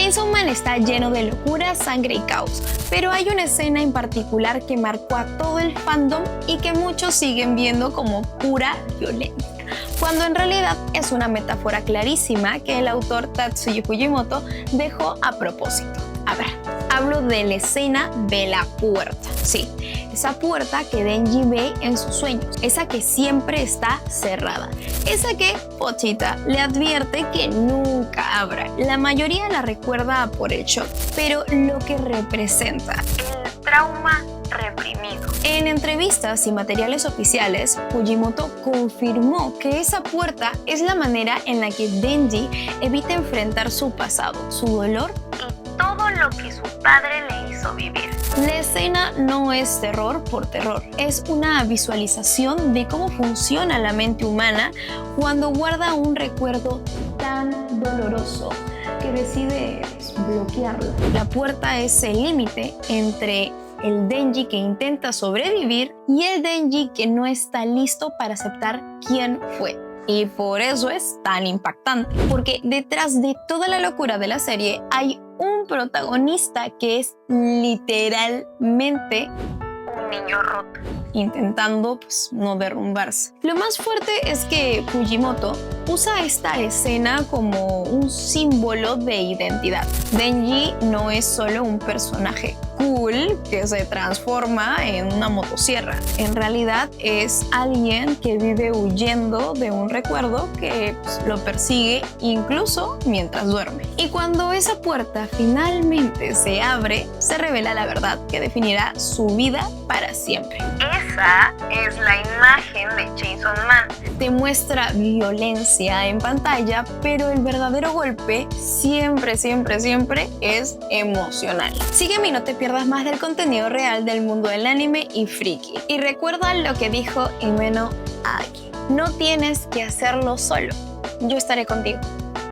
Chainsaw Man está lleno de locura, sangre y caos, pero hay una escena en particular que marcó a todo el fandom y que muchos siguen viendo como pura violencia, cuando en realidad es una metáfora clarísima que el autor Tatsuya Fujimoto dejó a propósito. A ver, hablo de la escena de la puerta. Sí, esa puerta que Denji ve en sus sueños, esa que siempre está cerrada, esa que Pochita le advierte que nunca abra. La mayoría la recuerda por el shock, pero lo que representa el trauma reprimido. En entrevistas y materiales oficiales, Fujimoto confirmó que esa puerta es la manera en la que Denji evita enfrentar su pasado, su dolor y todo lo que su padre le hizo vivir. La escena no es terror por terror, es una visualización de cómo funciona la mente humana cuando guarda un recuerdo tan doloroso que decide bloquearlo. La puerta es el límite entre el Denji que intenta sobrevivir y el Denji que no está listo para aceptar quién fue. Y por eso es tan impactante, porque detrás de toda la locura de la serie hay un protagonista que es literalmente un niño roto, intentando no derrumbarse. Lo más fuerte es que Fujimoto usa esta escena como un símbolo de identidad. Denji no es solo un personaje cool que se transforma en una motosierra. En realidad es alguien que vive huyendo de un recuerdo que lo persigue incluso mientras duerme. Y cuando esa puerta finalmente se abre, se revela la verdad que definirá su vida para siempre. Esa es la imagen de Chainsaw Man. Te muestra violencia en pantalla, pero el verdadero golpe siempre es emocional. Sígueme y no te pierdas más del contenido real del mundo del anime y friki. Y recuerda lo que dijo Himeno Agi: no tienes que hacerlo solo, yo estaré contigo.